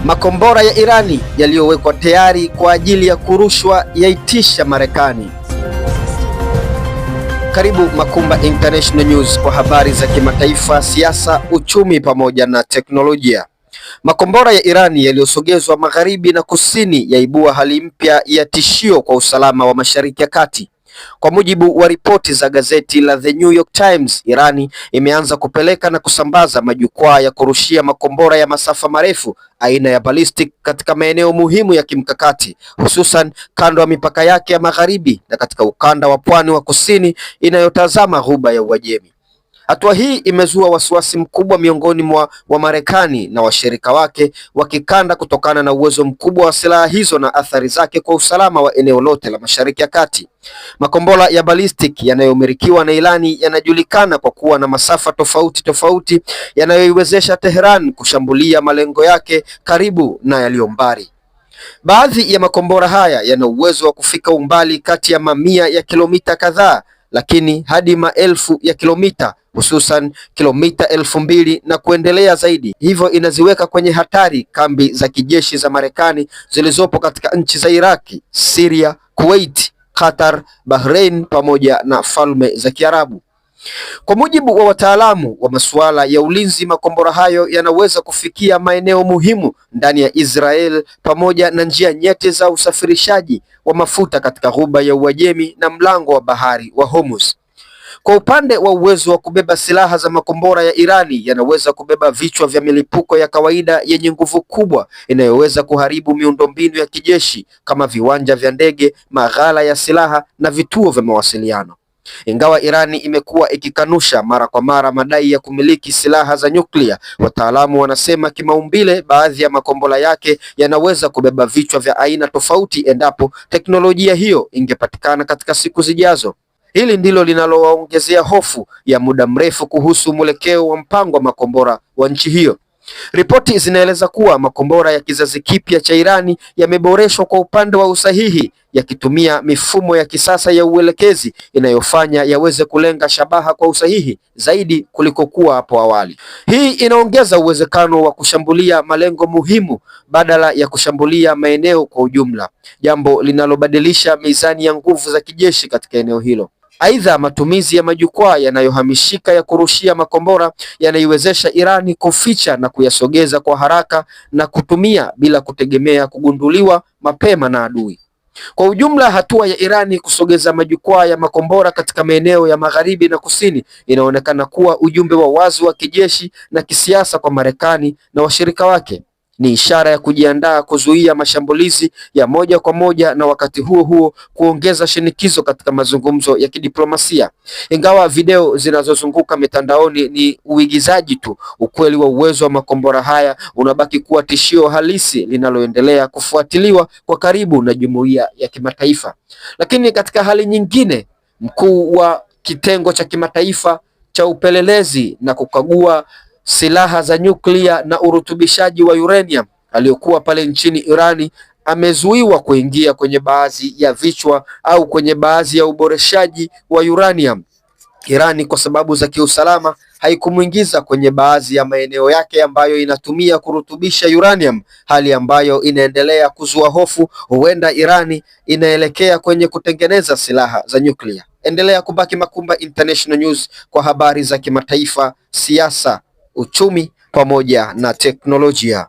Makombora ya Irani yaliyowekwa tayari kwa ajili ya kurushwa yaitisha Marekani. Karibu Makumba International News kwa habari za kimataifa, siasa, uchumi pamoja na teknolojia. Makombora ya Irani yaliyosogezwa magharibi na kusini yaibua hali mpya ya tishio kwa usalama wa Mashariki ya Kati. Kwa mujibu wa ripoti za gazeti la The New York Times, Irani imeanza kupeleka na kusambaza majukwaa ya kurushia makombora ya masafa marefu aina ya ballistic katika maeneo muhimu ya kimkakati, hususan kando ya mipaka yake ya magharibi na katika ukanda wa pwani wa kusini inayotazama Ghuba ya Uajemi. Hatua hii imezua wasiwasi mkubwa miongoni mwa Marekani na washirika wake wa kikanda kutokana na uwezo mkubwa wa silaha hizo na athari zake kwa usalama wa eneo lote la Mashariki ya Kati. Makombora ya ballistic yanayomilikiwa na Irani yanajulikana kwa kuwa na masafa tofauti tofauti yanayoiwezesha Tehran kushambulia malengo yake karibu na yaliyo mbali. Baadhi ya makombora haya yana uwezo wa kufika umbali kati ya mamia ya kilomita kadhaa, lakini hadi maelfu ya kilomita, hususan kilomita 2000 na kuendelea zaidi. Hivyo inaziweka kwenye hatari kambi za kijeshi za Marekani zilizopo katika nchi za Iraki, Syria, Kuwait, Qatar, Bahrain pamoja na Falme za Kiarabu. Kwa mujibu wa wataalamu wa masuala ya ulinzi, makombora hayo yanaweza kufikia maeneo muhimu ndani ya Israel pamoja na njia nyeti za usafirishaji wa mafuta katika Ghuba ya Uajemi na mlango wa bahari wa Hormuz. Kwa upande wa uwezo wa kubeba silaha za makombora ya Irani, yanaweza kubeba vichwa vya milipuko ya kawaida yenye nguvu kubwa inayoweza kuharibu miundombinu ya kijeshi kama viwanja vya ndege, maghala ya silaha na vituo vya mawasiliano. Ingawa Irani imekuwa ikikanusha mara kwa mara madai ya kumiliki silaha za nyuklia, wataalamu wanasema kimaumbile baadhi ya makombora yake yanaweza kubeba vichwa vya aina tofauti endapo teknolojia hiyo ingepatikana katika siku zijazo. Hili ndilo linalowaongezea hofu ya muda mrefu kuhusu mwelekeo wa mpango wa makombora wa nchi hiyo. Ripoti zinaeleza kuwa makombora ya kizazi kipya cha Irani yameboreshwa kwa upande wa usahihi, yakitumia mifumo ya kisasa ya uelekezi inayofanya yaweze kulenga shabaha kwa usahihi zaidi kuliko kuwa hapo awali. Hii inaongeza uwezekano wa kushambulia malengo muhimu badala ya kushambulia maeneo kwa ujumla, jambo linalobadilisha mizani ya nguvu za kijeshi katika eneo hilo. Aidha, matumizi ya majukwaa yanayohamishika ya kurushia makombora yanaiwezesha Irani kuficha na kuyasogeza kwa haraka na kutumia bila kutegemea kugunduliwa mapema na adui. Kwa ujumla, hatua ya Irani kusogeza majukwaa ya makombora katika maeneo ya magharibi na kusini inaonekana kuwa ujumbe wa wazi wa kijeshi na kisiasa kwa Marekani na washirika wake. Ni ishara ya kujiandaa kuzuia mashambulizi ya moja kwa moja na wakati huo huo kuongeza shinikizo katika mazungumzo ya kidiplomasia. Ingawa video zinazozunguka mitandaoni ni uigizaji tu, ukweli wa uwezo wa makombora haya unabaki kuwa tishio halisi linaloendelea kufuatiliwa kwa karibu na jumuiya ya kimataifa. Lakini katika hali nyingine, mkuu wa kitengo cha kimataifa cha upelelezi na kukagua silaha za nyuklia na urutubishaji wa uranium aliyokuwa pale nchini Irani amezuiwa kuingia kwenye baadhi ya vichwa au kwenye baadhi ya uboreshaji wa uranium. Irani kwa sababu za kiusalama haikumuingiza kwenye baadhi ya maeneo yake ambayo inatumia kurutubisha uranium, hali ambayo inaendelea kuzua hofu huenda Irani inaelekea kwenye kutengeneza silaha za nyuklia. Endelea kubaki Makumba International News kwa habari za kimataifa, siasa, uchumi pamoja na teknolojia.